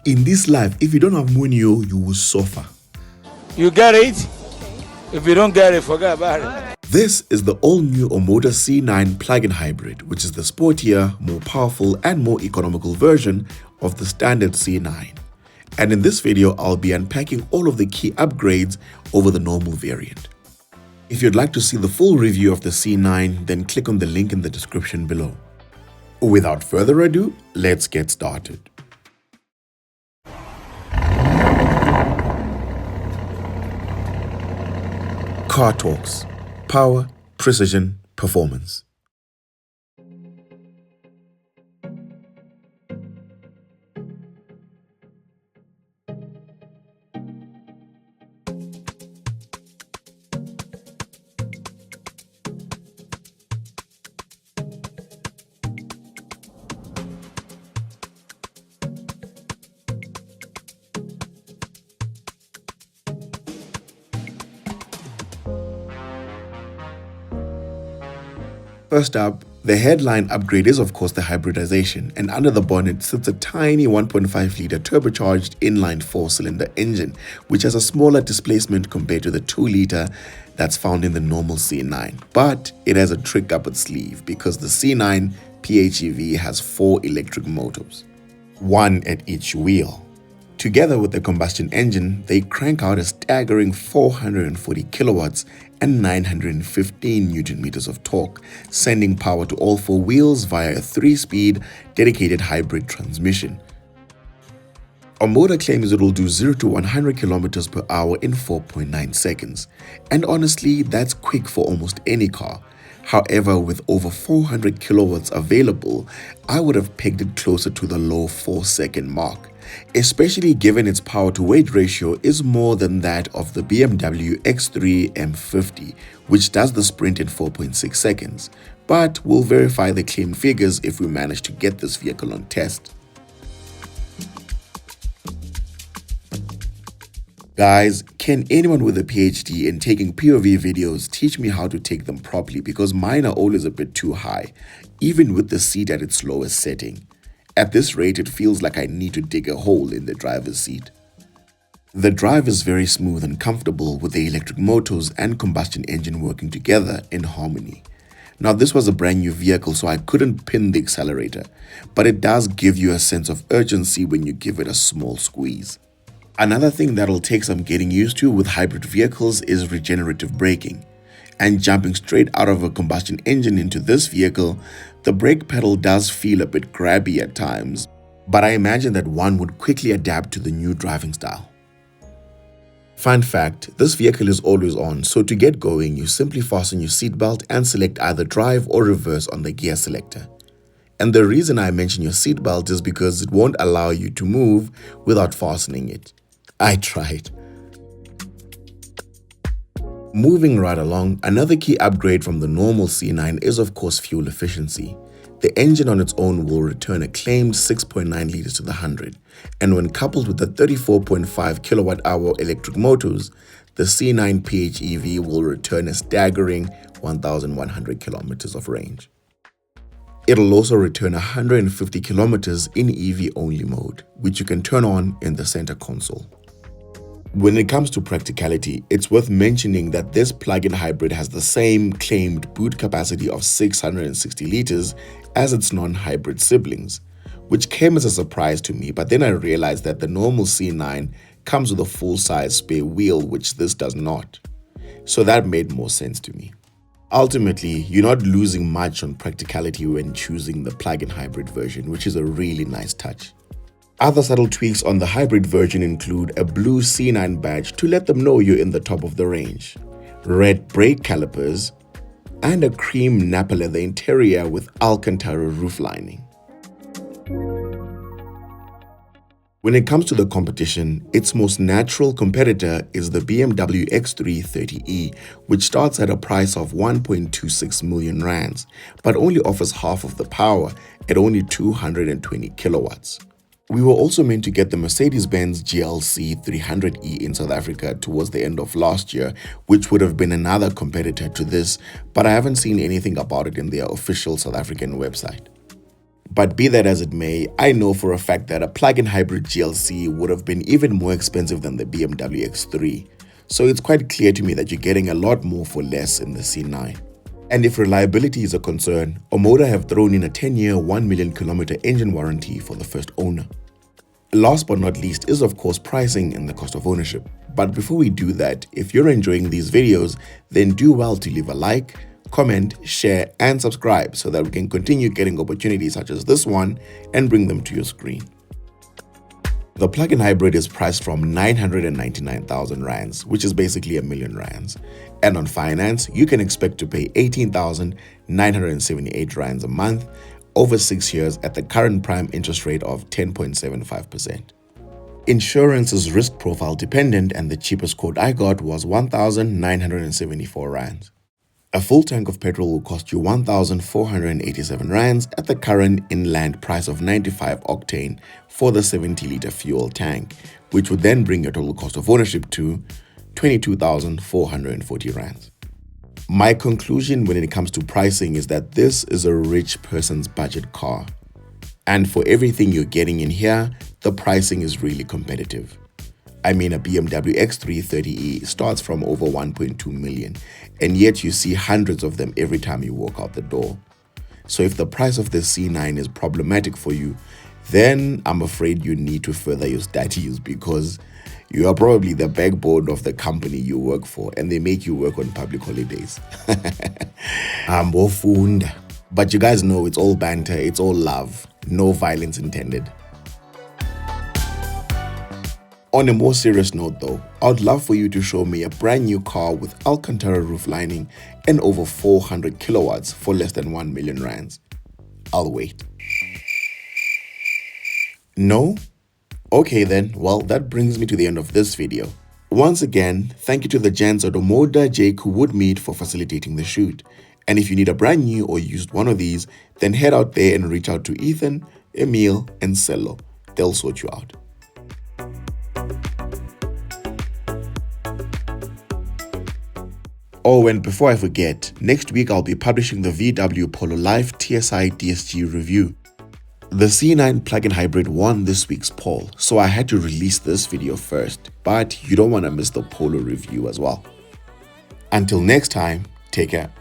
In this life, if you don't have money, you will suffer. You get it? If you don't get it, forget about it. This is the all-new Omoda C9 plug-in hybrid, which is the sportier, more powerful, and more economical version of the standard C9. And in this video, I'll be unpacking all of the key upgrades over the normal variant. If you'd like to see the full review of the C9, then click on the link in the description below. Without further ado, let's get started. Car Talks: Power, Precision, Performance. First up, the headline upgrade is of course the hybridization, and under the bonnet sits a tiny 1.5-litre turbocharged inline 4-cylinder engine, which has a smaller displacement compared to the 2-litre that's found in the normal C9. But it has a trick up its sleeve because the C9 PHEV has 4 electric motors, one at each wheel. Together with the combustion engine, they crank out a staggering 440 kilowatts and 915 newton meters of torque, sending power to all 4 wheels via a 3-speed dedicated hybrid transmission. Omoda claims it will do 0 to 100 kilometers per hour in 4.9 seconds. And honestly, that's quick for almost any car. However, with over 400 kilowatts available, I would have pegged it closer to the low 4-second mark, especially given its power-to-weight ratio is more than that of the BMW X3 M50, which does the sprint in 4.6 seconds. But we'll verify the claimed figures if we manage to get this vehicle on test. Guys, can anyone with a PhD in taking POV videos teach me how to take them properly, because mine are always a bit too high, even with the seat at its lowest setting. At this rate, it feels like I need to dig a hole in the driver's seat. The drive is very smooth and comfortable with the electric motors and combustion engine working together in harmony. Now, this was a brand new vehicle, so I couldn't pin the accelerator, but it does give you a sense of urgency when you give it a small squeeze. Another thing that'll take some getting used to with hybrid vehicles is regenerative braking. And jumping straight out of a combustion engine into this vehicle, the brake pedal does feel a bit grabby at times, but I imagine that one would quickly adapt to the new driving style. Fun fact, this vehicle is always on, so to get going, you simply fasten your seatbelt and select either drive or reverse on the gear selector. And the reason I mention your seatbelt is because it won't allow you to move without fastening it. I tried. Moving right along, another key upgrade from the normal C9 is of course fuel efficiency. The engine on its own will return a claimed 6.9 liters to the 100, and when coupled with the 34.5 kilowatt-hour electric motors, the C9 PHEV will return a staggering 1,100 kilometers of range. It'll also return 150 kilometers in EV-only mode, which you can turn on in the center console. When it comes to practicality, it's worth mentioning that this plug-in hybrid has the same claimed boot capacity of 660 liters as its non-hybrid siblings, which came as a surprise to me, but then I realized that the normal C9 comes with a full-size spare wheel, which this does not. So that made more sense to me. Ultimately, you're not losing much on practicality when choosing the plug-in hybrid version, which is a really nice touch. Other subtle tweaks on the hybrid version include a blue C9 badge to let them know you're in the top of the range, red brake calipers, and a cream Napa leather interior with Alcantara roof lining. When it comes to the competition, its most natural competitor is the BMW X3 30e, which starts at a price of 1.26 million rands, but only offers half of the power at only 220 kilowatts. We were also meant to get the Mercedes-Benz GLC 300e in South Africa towards the end of last year, which would have been another competitor to this, but I haven't seen anything about it in their official South African website. But be that as it may, I know for a fact that a plug-in hybrid GLC would have been even more expensive than the BMW X3. So it's quite clear to me that you're getting a lot more for less in the C9. And if reliability is a concern, Omoda have thrown in a 10-year, 1 million kilometer engine warranty for the first owner. Last but not least is of course pricing and the cost of ownership. But before we do that, if you're enjoying these videos, then do well to leave a like, comment, share, and subscribe so that we can continue getting opportunities such as this one and bring them to your screen. The plug-in hybrid is priced from 999,000 rands, which is basically a million rands. And on finance, you can expect to pay 18,978 rands a month over 6 years at the current prime interest rate of 10.75%. Insurance is risk profile dependent, and the cheapest quote I got was 1,974 rands. A full tank of petrol will cost you 1,487 rands at the current inland price of 95 octane for the 70-liter fuel tank, which would then bring your total cost of ownership to 22,440 rands. My conclusion when it comes to pricing is that this is a rich person's budget car. And for everything you're getting in here, the pricing is really competitive. I mean, a BMW X3 30e starts from over 1.2 million, and yet you see hundreds of them every time you walk out the door. So if the price of the C9 is problematic for you, then I'm afraid you need to further your studies, because you are probably the backbone of the company you work for, and they make you work on public holidays. But you guys know it's all banter, it's all love, no violence intended. On a more serious note though, I'd love for you to show me a brand new car with Alcantara roof lining and over 400 kilowatts for less than 1 million rands. I'll wait. No? Okay then, well that brings me to the end of this video. Once again, thank you to the gents at Omoda Jake who would meet for facilitating the shoot. And if you need a brand new or used one of these, then head out there and reach out to Ethan, Emil, and Cello. They'll sort you out. Oh, and before I forget, next week I'll be publishing the VW Polo Life TSI DSG review. The C9 plug-in hybrid won this week's poll, so I had to release this video first, but you don't want to miss the Polo review as well. Until next time, take care.